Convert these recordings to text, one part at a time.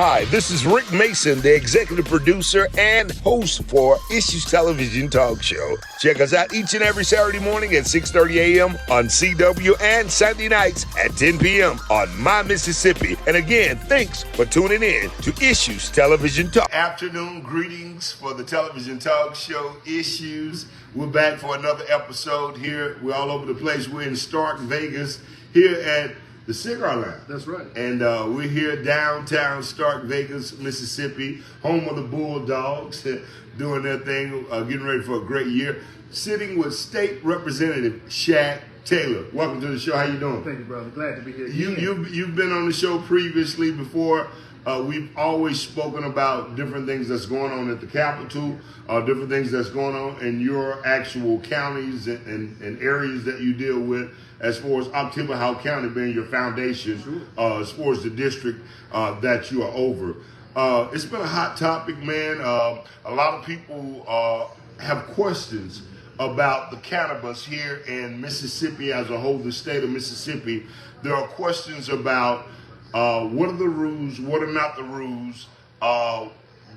Hi, this is Rick Mason, the executive producer and host for Issues Television Talk Show. Check us out each and every Saturday morning at 6:30 a.m. on CW and Sunday nights at 10 p.m. on My Mississippi. And again, thanks for tuning in to Issues Television Talk. Afternoon greetings for the television talk show Issues. We're back for another episode here. We're all over the place. We're in Stark Vegas here at the Cigar Lounge. That's right. And we're here downtown Stark Vegas, Mississippi, home of the Bulldogs, doing their thing, getting ready for a great year. Sitting with State Representative Shaq Taylor. Welcome to the show. How you doing? Thank you, brother. Glad to be here. You've been on the show previously before. We've always spoken about different things that's going on at the Capitol, different things that's going on in your actual counties and areas that you deal with, as far as Oktibbeha County being your foundation, sure. As far as the district that you are over. It's been a hot topic, man. A lot of people have questions about the cannabis here in Mississippi as a whole, the state of Mississippi. There are questions about what are the rules, what are not the rules,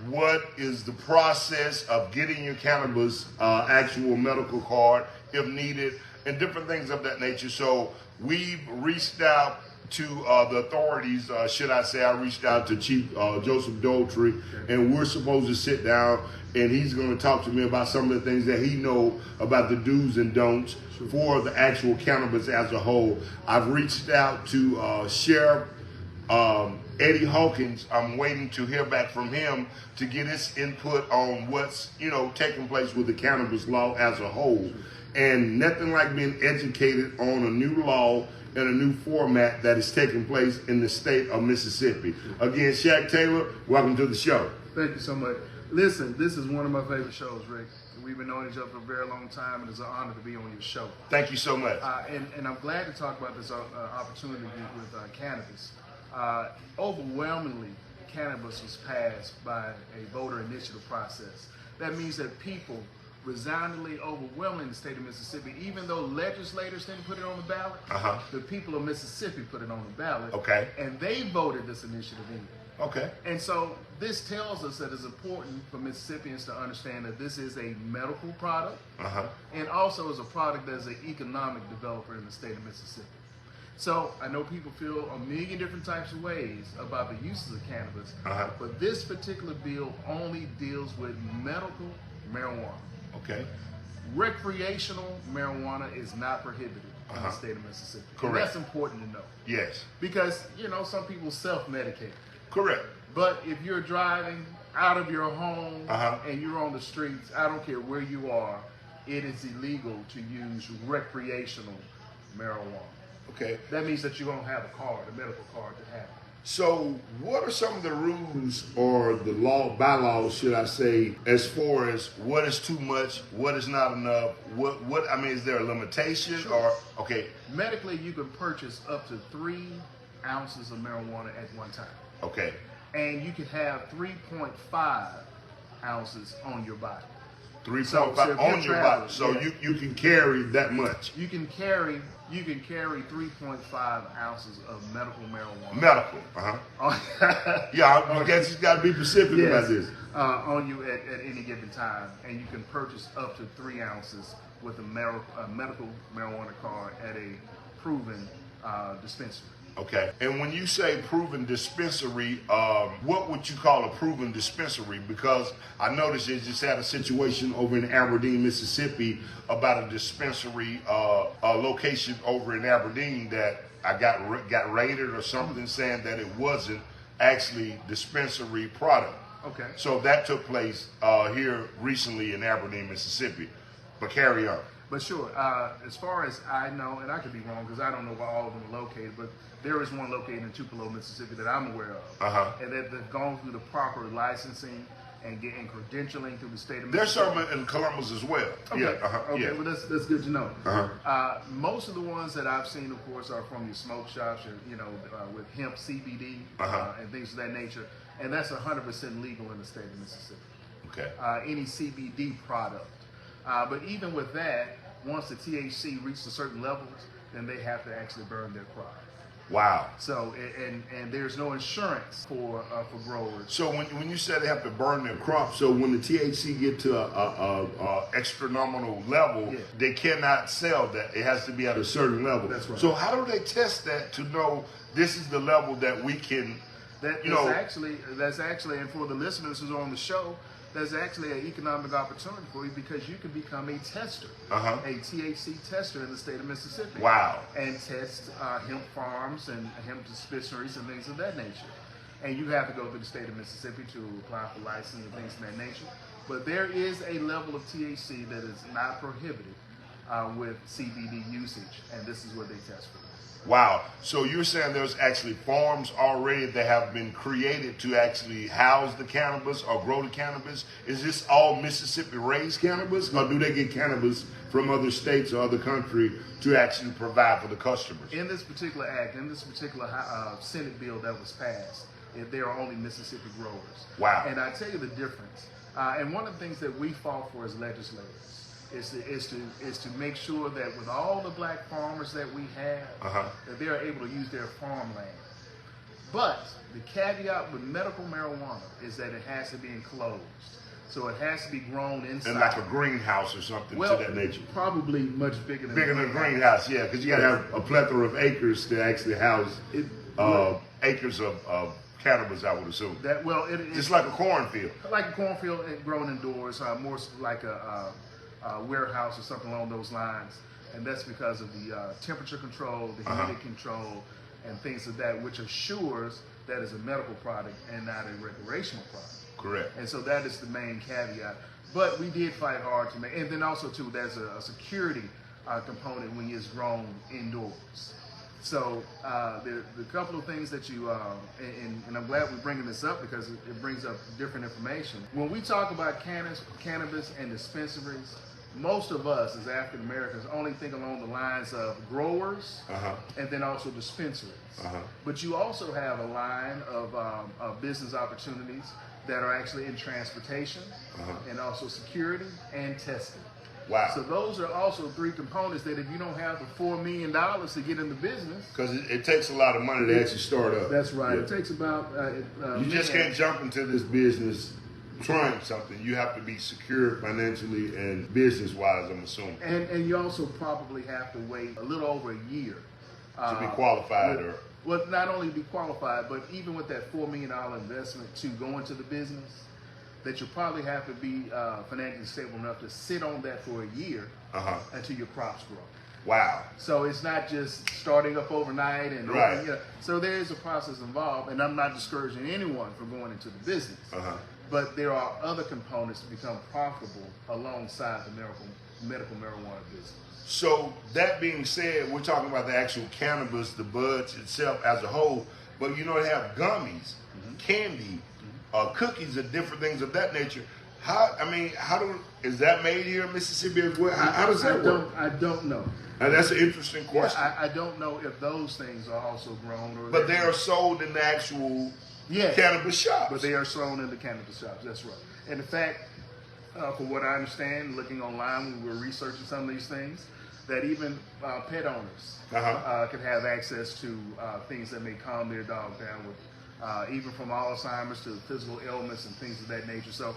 what is the process of getting your cannabis actual medical card if needed, and different things of that nature. So we've reached out to the authorities, should I say. I reached out to Chief Joseph Doultry, and we're supposed to sit down, and he's going to talk to me about some of the things that he know about the do's and don'ts for the actual cannabis as a whole. I've reached out to Sheriff Eddie Hawkins. I'm waiting to hear back from him to get his input on what's taking place with the cannabis law as a whole. And nothing like being educated on a new law and a new format that is taking place in the state of Mississippi. Again, Shaq Taylor, welcome to the show. Thank you so much. Listen, this is one of my favorite shows, Rick. We've been knowing each other for a very long time, and it's an honor to be on your show. Thank you so much. And I'm glad to talk about this opportunity with cannabis. Overwhelmingly, cannabis was passed by a voter initiative process. That means that people resoundingly overwhelming the state of Mississippi, even though legislators didn't put it on the ballot, the people of Mississippi put it on the ballot. Okay. And they voted this initiative in. Okay. And so this tells us that it's important for Mississippians to understand that this is a medical product, and also is a product that is an economic developer in the state of Mississippi. So I know people feel a million different types of ways about the uses of cannabis, but this particular bill only deals with medical marijuana. Okay. Recreational marijuana is not prohibited in the state of Mississippi. Correct. And that's important to know. Yes. Because, some people self-medicate. Correct. But if you're driving out of your home and you're on the streets, I don't care where you are, it is illegal to use recreational marijuana. Okay. That means that you don't have a card, a medical card to have it. So what are some of the rules or the bylaws, should I say, as far as what is too much, what is not enough? Is there a limitation? Sure. Or okay. Medically, you can purchase up to 3 ounces of marijuana at one time. Okay. And you can have 3.5 ounces on your body. 3.5 on your body. So you can carry that much. You can carry 3.5 ounces of medical marijuana. Medical. Yeah, I guess you got to be specific about this. On you at any given time, and you can purchase up to 3 ounces with a medical marijuana card at a proven dispensary. Okay. And when you say proven dispensary, what would you call a proven dispensary? Because I noticed you just had a situation over in Aberdeen, Mississippi, about a dispensary location over in Aberdeen that I got raided or something, saying that it wasn't actually dispensary product. Okay. So that took place here recently in Aberdeen, Mississippi. But carry on. But sure, as far as I know, and I could be wrong because I don't know where all of them are located, but there is one located in Tupelo, Mississippi that I'm aware of. And they've gone through the proper licensing and getting credentialing through the state of Mississippi. There's some in Columbus as well. Okay. Yeah. Okay, well that's good to know. Most of the ones that I've seen, of course, are from your smoke shops, with hemp CBD and things of that nature, and that's 100% legal in the state of Mississippi. Okay. Any CBD product. But even with that, once the THC reaches certain levels, then they have to actually burn their product. Wow. So and there's no insurance for growers. So when you said they have to burn their crop, so when the THC get to a astronomical level, Yeah. they cannot sell that. It has to be at a certain level. That's right. So how do they test that to know this is the level that we can, That's actually, and for the listeners who's on the show, there's actually an economic opportunity for you because you can become a tester, a THC tester in the state of Mississippi. Wow. And test hemp farms and hemp dispensaries and things of that nature. And you have to go through the state of Mississippi to apply for license and things of that nature. But there is a level of THC that is not prohibited with CBD usage, and this is what they test for. Wow. So you're saying there's actually farms already that have been created to actually house the cannabis or grow the cannabis? Is this all Mississippi raised cannabis, or do they get cannabis from other states or other country to actually provide for the customers? In this particular act, in this particular Senate bill that was passed, there are only Mississippi growers. Wow. And I tell you the difference. And one of the things that we fought for as legislators is to make sure that with all the black farmers that we have, that they are able to use their farmland. But the caveat with medical marijuana is that it has to be enclosed. So it has to be grown inside. And like a greenhouse or something to that nature. Probably much bigger than a greenhouse, yeah, because you got to have a plethora of acres to actually house acres of cannabis, I would assume. It's like a cornfield. Like a cornfield grown indoors, more like a warehouse or something along those lines. And that's because of the temperature control, the humidity control, and things of that, which assures that it's a medical product and not a recreational product. Correct. And so that is the main caveat. But we did fight hard to make, and then also too, there's a security component when it's grown indoors. So the couple of things that you, and I'm glad we're bringing this up because it brings up different information. When we talk about cannabis and dispensaries, most of us as African Americans only think along the lines of growers and then also dispensaries. But you also have a line of business opportunities that are actually in transportation and also security and testing. Wow. So those are also three components that if you don't have the $4 million to get in the business. Because it takes a lot of money to actually start up. That's right. Yeah. It takes about... you just can't jump into this business trying something. You have to be secure financially and business-wise, I'm assuming. And you also probably have to wait a little over a year. To be qualified Well, not only be qualified, but even with that $4 million investment to go into the business, that you probably have to be financially stable enough to sit on that for a year until your crops grow. Wow. So it's not just starting up overnight and so there is a process involved, and I'm not discouraging anyone from going into the business. But there are other components to become profitable alongside the medical marijuana business. So that being said, we're talking about the actual cannabis, the buds itself as a whole, but you know they have gummies, candy, cookies, and different things of that nature. Is that made here in Mississippi as well? How does that work? I don't know. And that's an interesting question. Yeah, I don't know if those things are also grown but they are sold in the actual cannabis shops. But they are sold in the cannabis shops. That's right. And in fact, from what I understand, looking online when we were researching some of these things, that even pet owners can have access to things that may calm their dog down with, even from Alzheimer's to physical ailments and things of that nature. So,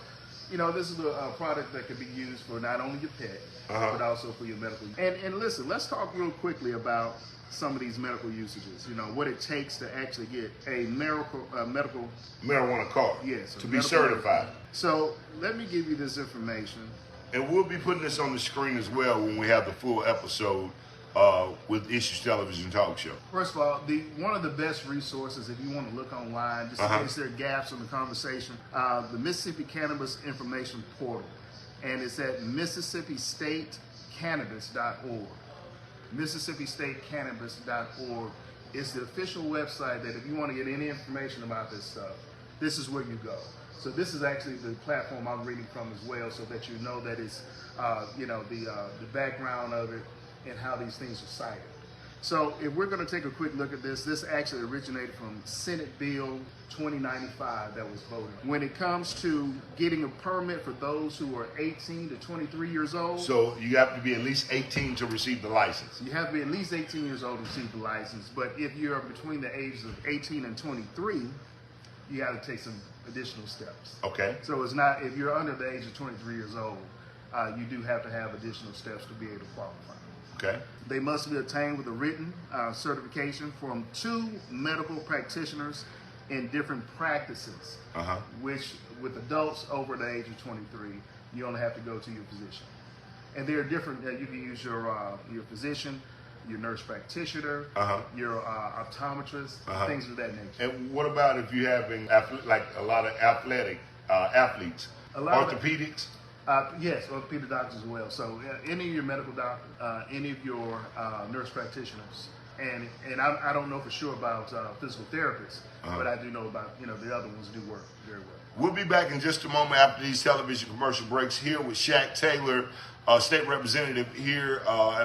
you know, this is a product that can be used for not only your pet, but also for your medical. And listen, let's talk real quickly about some of these medical usages. You know, what it takes to actually get a medical marijuana card. Yes, to be certified. So let me give you this information. And we'll be putting this on the screen as well when we have the full episode with Issues Television Talk Show. First of all, one of the best resources if you want to look online, just in case there are gaps in the conversation, the Mississippi Cannabis Information Portal. And it's at MississippiStateCannabis.org. MississippiStateCannabis.org is the official website that if you want to get any information about this stuff, this is where you go. So this is actually the platform I'm reading from as well, so that you know that it's, the background of it and how these things are cited. So if we're going to take a quick look at this actually originated from Senate Bill 2095 that was voted. When it comes to getting a permit for those who are 18 to 23 years old. So you have to be at least 18 to receive the license. You have to be at least 18 years old to receive the license. But if you're between the ages of 18 and 23, you got to take some additional steps. Okay. So it's not, if you're under the age of 23 years old, you do have to have additional steps to be able to qualify. Okay. They must be obtained with a written certification from 2 medical practitioners in different practices, which with adults over the age of 23, you only have to go to your physician. And there are different, you can use your physician, your nurse practitioner, your optometrist, things of that nature. And what about if you're having like a lot of athletic athletes, orthopedics? Yes, orthopedic doctors as well. So any of your medical doctors, any of your nurse practitioners, and I don't know for sure about physical therapists, but I do know about, the other ones do work very well. We'll be back in just a moment after these television commercial breaks here with Shaq Taylor, state representative here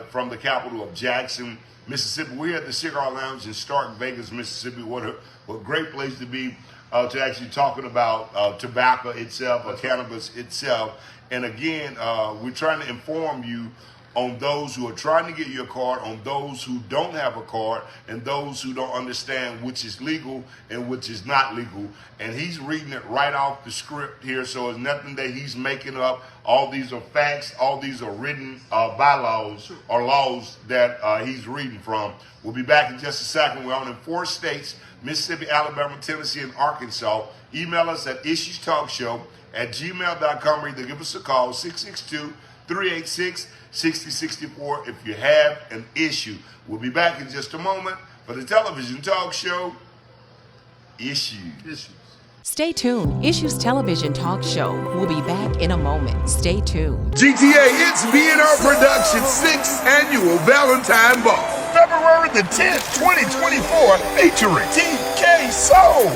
from the capital of Jackson, Mississippi. We're at the Cigar Lounge in Stark Vegas, Mississippi. What a great place to be to actually talking about tobacco itself, or cannabis itself. And again, we're trying to inform you on those who are trying to get your card, on those who don't have a card, and those who don't understand which is legal and which is not legal. And he's reading it right off the script here, so it's nothing that he's making up. All these are facts. All these are written bylaws or laws that he's reading from. We'll be back in just a second. We're on in 4 states: Mississippi, Alabama, Tennessee, and Arkansas. Email us at issuestalkshow@gmail.com, or either give us a call, 662-386-6064, if you have an issue. We'll be back in just a moment for the television talk show, Issues. Stay tuned. Issues Television Talk Show. We'll be back in a moment. Stay tuned. GTA, it's B&R Productions' 6th annual Valentine Ball. February the 10th, 2024, featuring TK Soul.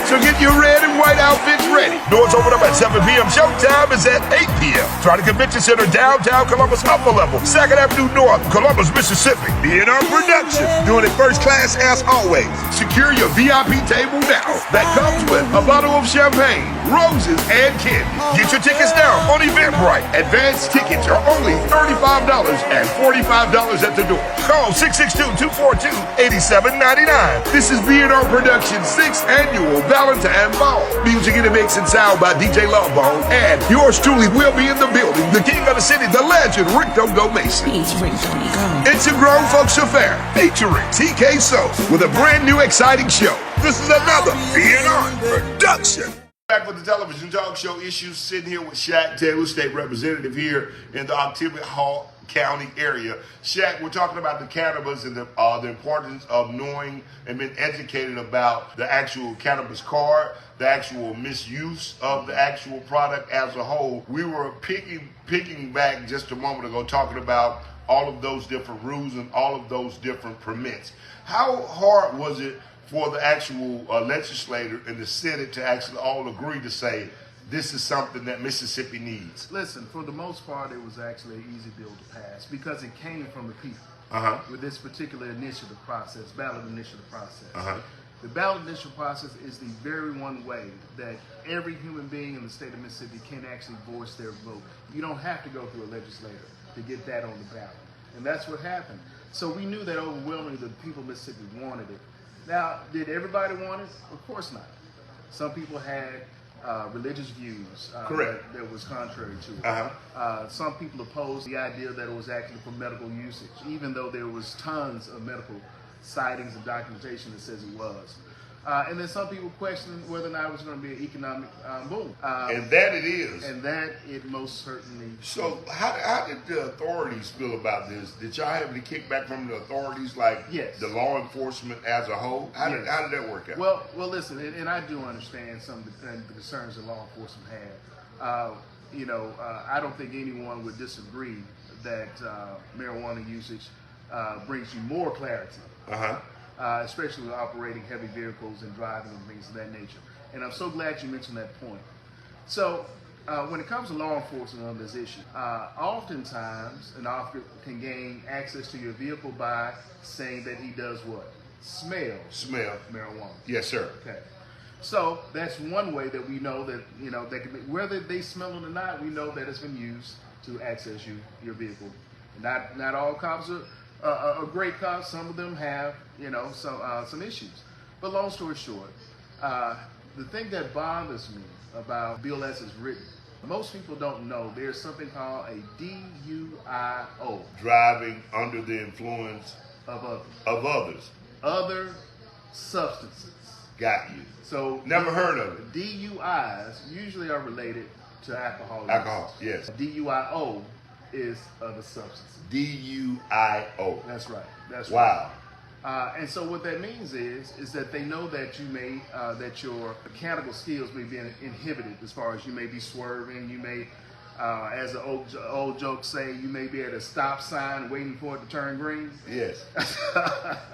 So get your red and white outfits ready. Doors open up at 7 p.m. Showtime is at 8 p.m. Try the Convention Center, downtown Columbus, upper level, 2nd Avenue North, Columbus, Mississippi. B&R Productions, doing it first class as always. Secure your VIP table now. That comes with a bottle of champagne, roses, and candy. Get your tickets now on Eventbrite. Advanced tickets are only $35 and $45 at the door. Call 662-242-8799. This is B&R Productions' 6th annual Valentine Ball. Music in the mix and sound by DJ Lovebone. And yours truly will be in the building. The king of the city, the legend, Rick Dogo Mason. It's a grown folks affair featuring TK Soul with a brand new exciting show. This is another B&R production. Back with the television talk show Issues, sitting here with Shaq Taylor, state representative here in the Oktibbeha Hall County area. Shaq, we're talking about the cannabis and the importance of knowing and being educated about the actual cannabis card, the actual misuse of the actual product as a whole. We were picking back just a moment ago, talking about all of those different rules and all of those different permits. How hard was it for the actual legislator in the Senate to actually all agree to say, this is something that Mississippi needs? Listen, for the most part, it was actually an easy bill to pass because it came from the people with this particular initiative process, ballot initiative process. The ballot initiative process is the very one way that every human being in the state of Mississippi can actually voice their vote. You don't have to go through a legislator to get that on the ballot. And that's what happened. So we knew that overwhelmingly the people of Mississippi wanted it. Now, did everybody want it? Of course not. Some people had religious views that was contrary to it. Some people opposed the idea that it was actually for medical usage, even though there was tons of medical sightings and documentation that says it was. And then some people questioned whether or not it was going to be an economic boom. And that it is. And that it most certainly So how did the authorities feel about this? Did y'all have any kickback from the authorities, like the law enforcement as a whole? How did that work out? Well, listen, and I do understand some of the concerns that law enforcement had. I don't think anyone would disagree that marijuana usage brings you more clarity. Especially with operating heavy vehicles and driving and things of that nature. And I'm so glad you mentioned that point. So when it comes to law enforcement on this issue, oftentimes an officer can gain access to your vehicle by saying that he does what? Smell marijuana. Yes, sir. Okay. So that's one way that we know that, they can be, whether they smell it or not, we know that it's been used to access your vehicle. Not all cops are great cops. Some of them have, some issues. But long story short, the thing that bothers me about Bill as it's written, most people don't know there's something called a DUIO. Driving under the influence of others. Other substances. Got you. So never heard of it. DUIs usually are related to alcohol. Alcohol, yes. DUIO is other substances. DUIO. That's right. That's wow. Right. And so what that means is that they know that you may that your mechanical skills may be inhibited as far as you may be swerving, you may, as the old jokes say, you may be at a stop sign waiting for it to turn green. Yes.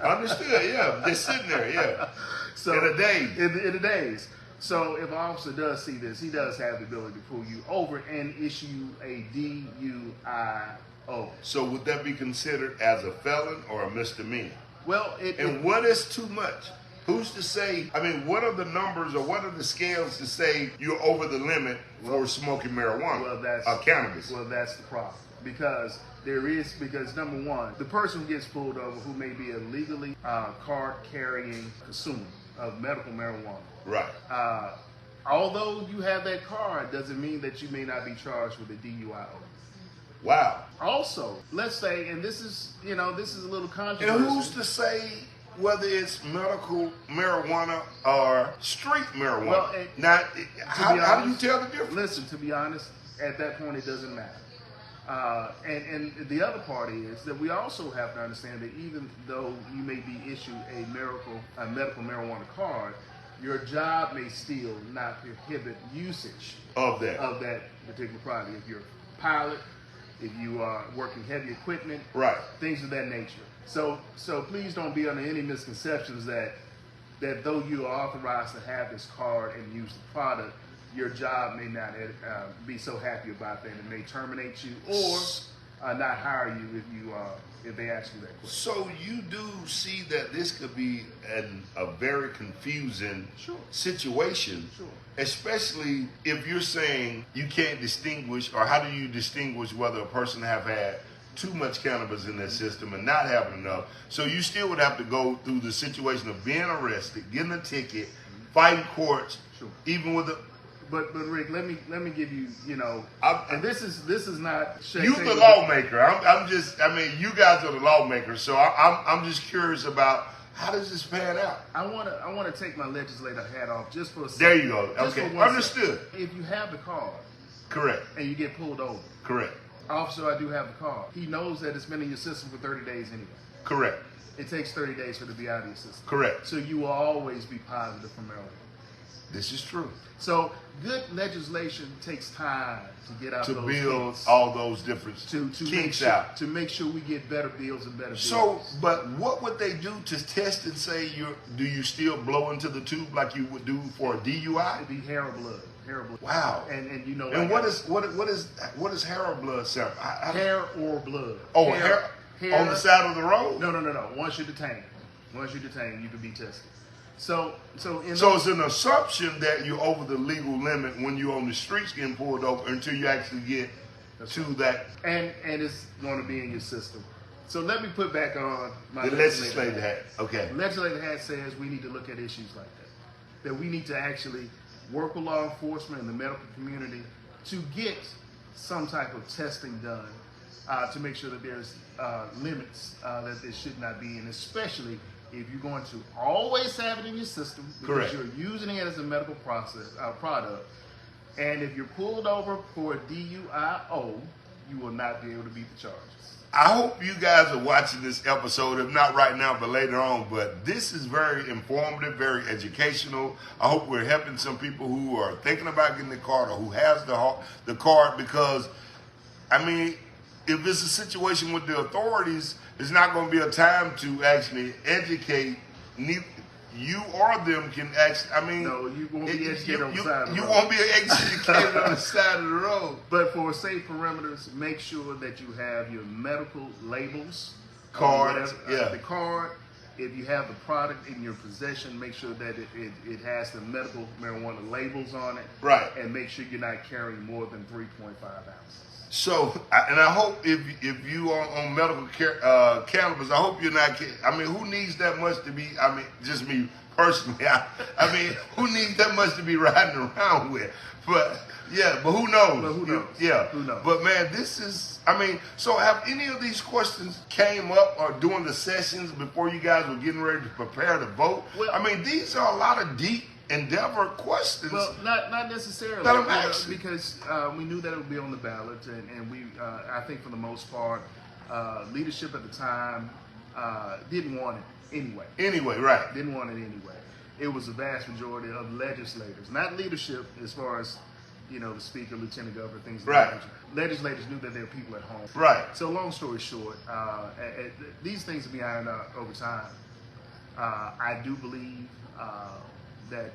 Understood. Yeah, just sitting there. Yeah. So in a daze. In a daze. So if an officer does see this, he does have the ability to pull you over and issue a DUIO. So would that be considered as a felon or a misdemeanor? Well, what is too much? Who's to say? I mean, what are the numbers or what are the scales to say you're over the limit for smoking marijuana or cannabis? Well, that's the problem. Because number one, the person who gets pulled over who may be a legally card-carrying consumer of medical marijuana. Right. Although you have that card, doesn't mean that you may not be charged with a DUIO. Wow. Also, let's say, and this is a little controversial. And who's to say whether it's medical marijuana or street marijuana? Well, how do you tell the difference? Listen, to be honest, at that point it doesn't matter. And the other part is that we also have to understand that even though you may be issued a medical marijuana card, your job may still not prohibit usage of that particular product. If you're a pilot, if you are working heavy equipment, right, things of that nature. So please don't be under any misconceptions that though you are authorized to have this card and use the product, your job may not be so happy about that and may terminate you or not hire you if they ask you that question. So you do see that this could be a very confusing situation, especially if you're saying you can't distinguish, or how do you distinguish whether a person have had too much cannabis in their system and not having enough? So you still would have to go through the situation of being arrested, getting a ticket, fighting courts, even with the. But Rick, let me give you, and this is not. You the lawmaker. You guys are the lawmakers. So I'm just curious about how does this pan out. I want to take my legislator hat off just for a second. There you go. Okay, understood. If you have the card, correct, and you get pulled over, correct. Officer, I do have the card. He knows that it's been in your system for 30 days anyway. Correct. It takes 30 days for it to be out of your system. Correct. So you will always be positive for marijuana. This is true. So good legislation takes time to get out to those build kinks, all those different kinks out. To make sure we get better bills and better bills. So, but what would they do to test and say do you still blow into the tube like you would do for a DUI? It'd be hair or blood. Hair or blood. Wow. And you know. And what is hair or blood? Hair or blood. Oh, hair on the side of the road? No. Once you're detained, you can be tested. So it's an assumption that you're over the legal limit when you're on the streets getting pulled over until you actually get that. And it's going to be in your system. So let me put back on my legislative hat. Okay. The legislative hat says we need to look at issues like that. That we need to actually work with law enforcement and the medical community to get some type of testing done to make sure that there's limits that there should not be, and especially if you're going to always have it in your system because correct, you're using it as a medical product, and if you're pulled over for a DUIO, you will not be able to beat the charges. I hope you guys are watching this episode, if not right now, but later on. But this is very informative, very educational. I hope we're helping some people who are thinking about getting the card or who has the card, because, I mean, if it's a situation with the authorities, it's not going to be a time to actually educate you or them can actually, I mean. No, you won't be educated on the side of the road. You won't be educated on the side of the road. But for safe perimeters, make sure that you have your medical labels. Cards, the card. If you have the product in your possession, make sure that it has the medical marijuana labels on it. Right. And make sure you're not carrying more than 3.5 ounces. So, and I hope if you are on medical cannabis, I hope you're not. I mean, who needs that much to be? I mean, just me personally. I mean, who needs that much to be riding around with? But yeah, but who knows? But who knows? Yeah, who knows? But man, this is. I mean, so have any of these questions came up or during the sessions before you guys were getting ready to prepare to vote? Well, I mean, these are a lot of deep endeavor questions. Well, not necessarily, That I'm asking. because we knew that it would be on the ballot, and we, I think for the most part, leadership at the time didn't want it anyway. Anyway, right. Didn't want it anyway. It was a vast majority of legislators, not leadership as far as, you know, the speaker, lieutenant governor, things like Right. that. Legislators knew that there were people at home. Right. So long story short, these things will be ironed out over time. I do believe that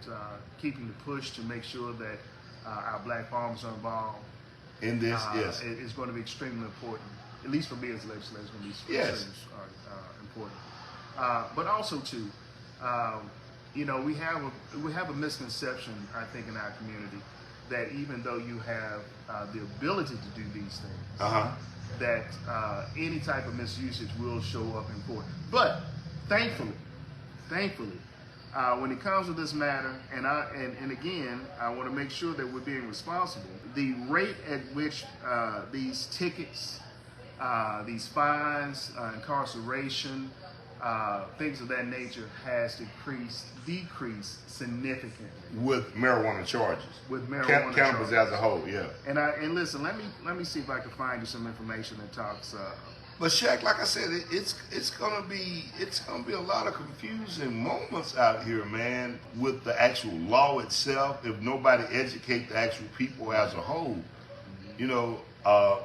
keeping the push to make sure that our black farmers are involved In this, yes. is going to be extremely important. At least for me as a legislator, it's going to be Yes. extremely important. But also too, you know, we have a misconception, I think, in our community that even though you have the ability to do these things, that any type of misusage will show up in court. But thankfully, when it comes to this matter, and again, I want to make sure that we're being responsible. The rate at which these tickets, these fines, incarceration, things of that nature has decreased significantly With marijuana charges. with marijuana Cannabis charges. as a whole, yeah. And listen, let me see if I can find you some information that talks. But Shaq, like I said, it's gonna be a lot of confusing moments out here, man, with the actual law itself. If nobody educate the actual people as a whole, you know,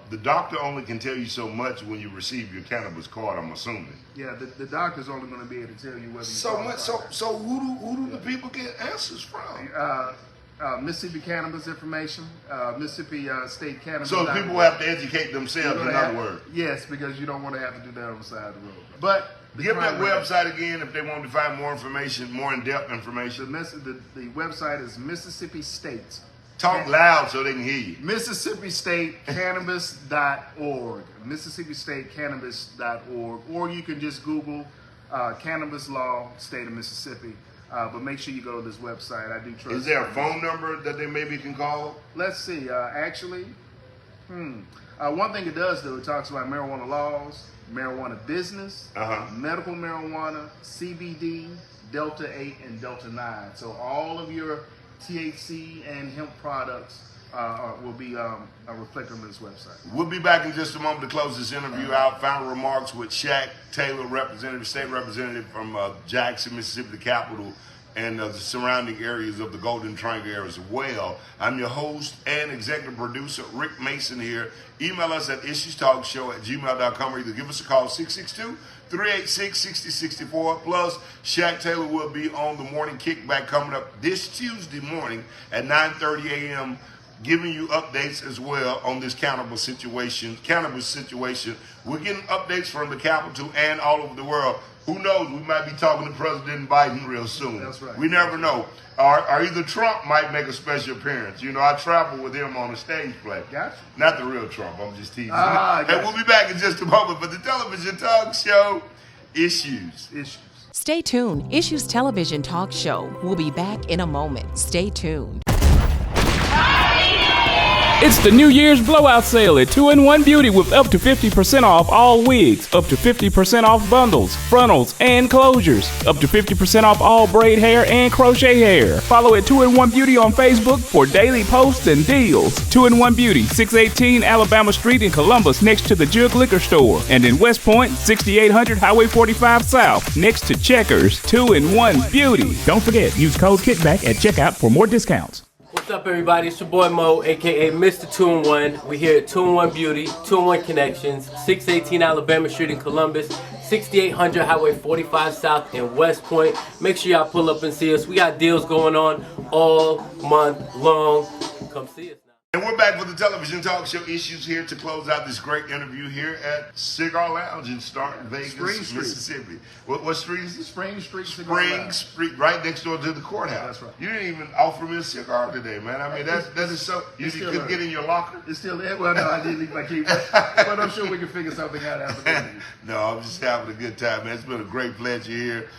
the doctor only can tell you so much when you receive your cannabis card. I'm assuming. Yeah, the doctor's only going to be able to tell you whether you So much. qualify. So who do the people get answers from? Mississippi cannabis information, Mississippi State cannabis. So people have to educate themselves. In other words, yes, because you don't want to have to do that on the side of the road. But give that website again if they want to find more information, more in-depth information. The website is Mississippi State. Talk loud so they can hear you. Mississippi State Cannabis.org. Mississippi State Cannabis.org. Or you can just Google cannabis law, state of Mississippi. But make sure you go to this website. I do trust. Is there a phone number that they maybe can call? Let's see. One thing it does do, it talks about marijuana laws, marijuana business, medical marijuana, CBD, Delta 8, and Delta 9. So all of your THC and hemp products will be reflected on this website. We'll be back in just a moment to close this interview out. Final remarks with Shaq Taylor, state representative from Jackson, Mississippi, the capital, and the surrounding areas of the Golden Triangle area as well. I'm your host and executive producer, Rick Mason here. Email us at issuestalkshow@gmail.com or either give us a call, 662-386-6064. Plus, Shaq Taylor will be on the morning kickback coming up this Tuesday morning at 9:30 a.m., giving you updates as well on this cannabis situation. We're getting updates from the capital and all over the world. Who knows? We might be talking to President Biden real soon. That's right. We never know. Or either Trump might make a special appearance. You know, I travel with him on a stage play. Gotcha. Not the real Trump. I'm just teasing. Gotcha. And we'll be back in just a moment for the television talk show, Issues. Stay tuned. Issues Television Talk Show will be back in a moment. Stay tuned. It's the New Year's blowout sale at 2-in-1 Beauty with up to 50% off all wigs, up to 50% off bundles, frontals, and closures, up to 50% off all braid hair and crochet hair. Follow at 2-in-1 Beauty on Facebook for daily posts and deals. 2-in-1 Beauty, 618 Alabama Street in Columbus next to the Jug Liquor Store, and in West Point, 6800 Highway 45 South next to Checkers. 2-in-1 Beauty. Don't forget, use code KICKBACK at checkout for more discounts. What's up, everybody? It's your boy Mo, aka Mr. 2-in-1. We're here at 2-in-1 Beauty, 2-in-1 Connections, 618 Alabama Street in Columbus, 6800 Highway 45 South in West Point. Make sure y'all pull up and see us. We got deals going on all month long. Come see us now. And we're back with the television talk show Issues here to close out this great interview here at Cigar Lounge in Staunton, Vegas, Spring Street. Mississippi. What street is it? Spring Street Cigar Spring Lounge. Street, right next door to the courthouse. That's right. You didn't even offer me a cigar today, man. I mean, that is so. You it's still could get in your locker. It's still there. Well, no, I did leave my key, but I'm sure we can figure something out after that. No, I'm just having a good time, man. It's been a great pleasure here.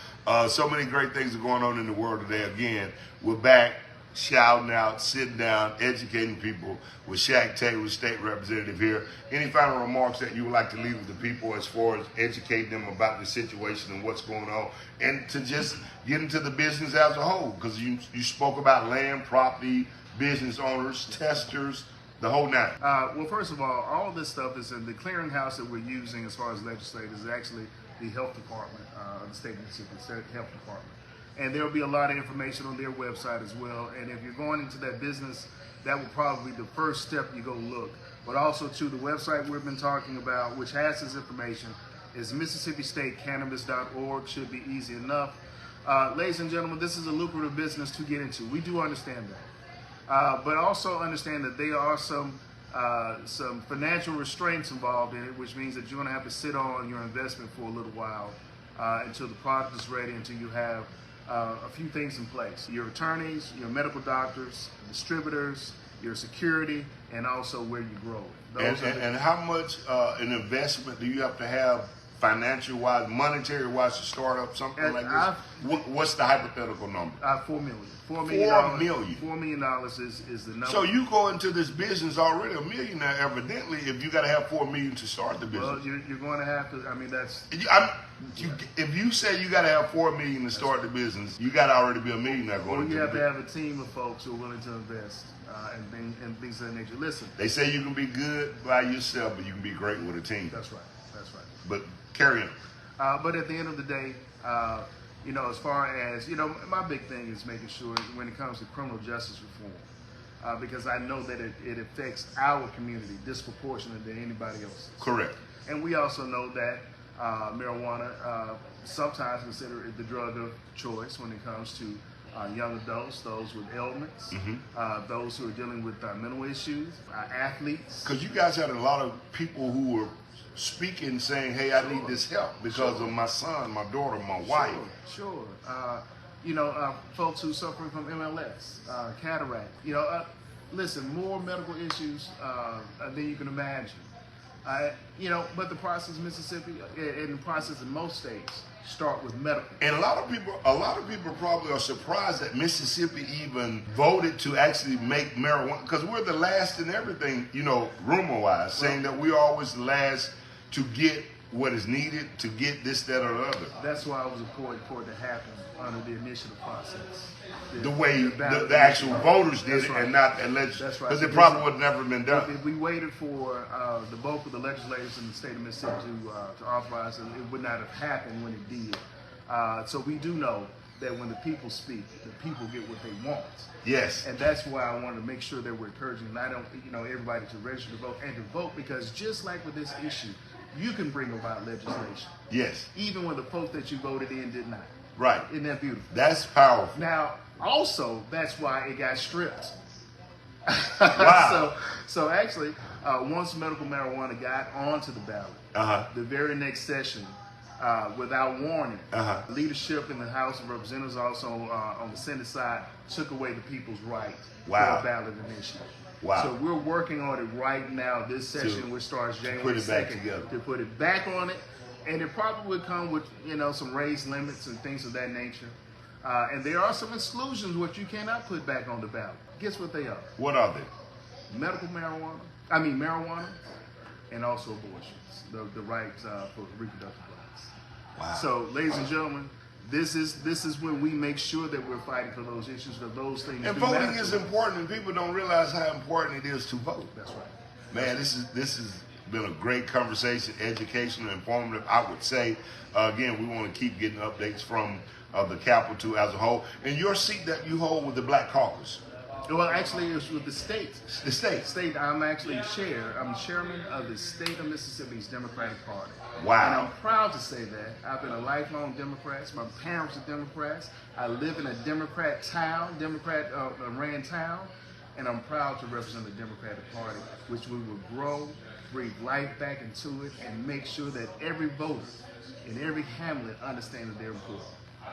So many great things are going on in the world today. Again, we're back shouting out, sitting down, educating people with Shaq Taylor, state representative here. Any final remarks that you would like to leave with the people as far as educating them about the situation and what's going on, and to just get into the business as a whole? Because you spoke about land, property, business owners, testers, the whole nine. Well, first of all of this stuff is in the clearinghouse that we're using as far as legislators is actually the health department of the state of Mississippi, the state health department. And there will be a lot of information on their website as well. And if you're going into that business, that will probably be the first step you go look. But also to the website we've been talking about, which has this information, is MississippiStateCannabis.org. Should be easy enough. Ladies and gentlemen, this is a lucrative business to get into. We do understand that. But also understand that there are some financial restraints involved in it, which means that you're going to have to sit on your investment for a little while until the product is ready, until you have a few things in place. Your attorneys, your medical doctors, distributors, your security, and also where you grow it. And how much an investment do you have to have financial-wise, monetary-wise, to start up something like this? What's the hypothetical number? $4 million. $4 million. $4 million is the number. So you go into this business already a millionaire, evidently, if you got to have $4 million to start the business. Well, you're going to have to. I mean, that's. If you say you got to have $4 million to start the business, you got to already be a millionaire going. Well, you have to have a team of folks who are willing to invest and things of that nature. Listen. They say you can be good by yourself, but you can be great with a team. That's right. That's right. But carry on. But at the end of the day, as far as, my big thing is making sure when it comes to criminal justice reform, because I know that it affects our community disproportionately to anybody else's. Correct. And we also know that marijuana sometimes considered the drug of choice when it comes to young adults, those with ailments, those who are dealing with mental issues, athletes. Because you guys had a lot of people who were speaking, saying, hey, I need this help because of my son, my daughter, my wife. Sure. Folks who suffering from MLS, cataract. Listen, more medical issues than you can imagine. But the process in Mississippi and the process in most states start with medical. And a lot of people probably are surprised that Mississippi even voted to actually make marijuana, because we're the last in everything, rumor-wise, saying that we're always the last to get what is needed to get this, that, or the other. That's why I was important for it to happen under the initiative process. The way the actual voters did it, and not alleged, because it probably would have never been done. If we waited for the bulk of the legislators in the state of Mississippi to authorize it, it would not have happened when it did. So we do know that when the people speak, the people get what they want. Yes. And that's why I wanted to make sure that we're encouraging everybody to register to vote and to vote, because just like with this issue, you can bring about legislation. Yes. Even when the folks that you voted in did not. Right. Isn't that beautiful? That's powerful. Now, also, that's why it got stripped. Wow. So actually, once medical marijuana got onto the ballot, the very next session, without warning, leadership in the House of Representatives, also on the Senate side, took away the people's right for a ballot initiative. Wow. So we're working on it right now, this session, which starts January 2nd, to put it back on it. And it probably would come with, some raised limits and things of that nature. And there are some exclusions which you cannot put back on the ballot. Guess what they are? What are they? Marijuana, and also abortions, the right for reproductive rights. Wow. So, ladies and gentlemen, this is when we make sure that we're fighting for those issues, because those things. And voting is important, and people don't realize how important it is to vote. That's right. Man, this has been a great conversation, educational, informative. I would say, again, we want to keep getting updates from the Capitol as a whole. And your seat that you hold with the Black Caucus, Well, actually, it's with the state. The state. I'm actually I'm chairman of the state of Mississippi's Democratic Party. Wow. And I'm proud to say that. I've been a lifelong Democrat. My parents are Democrats. I live in a Democrat town, ran town, and I'm proud to represent the Democratic Party, which we will grow, breathe life back into it, and make sure that every voter in every hamlet understands that they're important.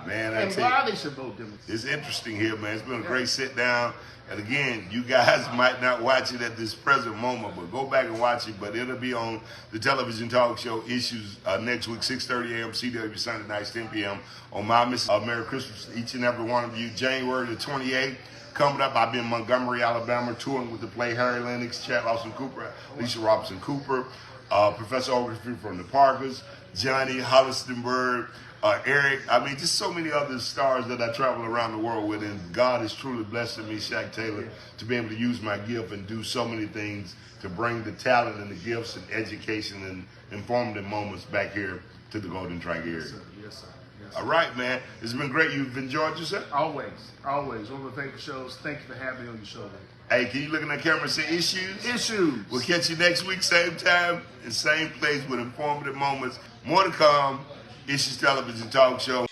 Man, And why they should vote Democrat. it's interesting here, man. It's been a great sit down. And again, you guys might not watch it at this present moment, but go back and watch it. But it'll be on the television talk show Issues next week, 6:30 a.m. CW Sunday nights, 10 p.m. on My Miss. Merry Christmas to each and every one of you. January the 28th. Coming up, I'll be in Montgomery, Alabama, touring with the play Harry Lennox, Chad Lawson Cooper, Alicia Robinson Cooper, Professor Ogletree from the Parkers, Johnny Hollistenberg, Eric, just so many other stars that I travel around the world with, and God has truly blessed me, Shaq Taylor, to be able to use my gift and do so many things to bring the talent and the gifts and education and informative moments back here to the Golden Triangle area. Yes, sir. Yes, sir. All right, man. It's been great. You've enjoyed yourself? Always. One of my favorite shows. Thank you for having me on your show. Hey, can you look in the camera and say Issues? Issues. We'll catch you next week, same time and same place with informative moments. More to come. Issues Television Talk Show.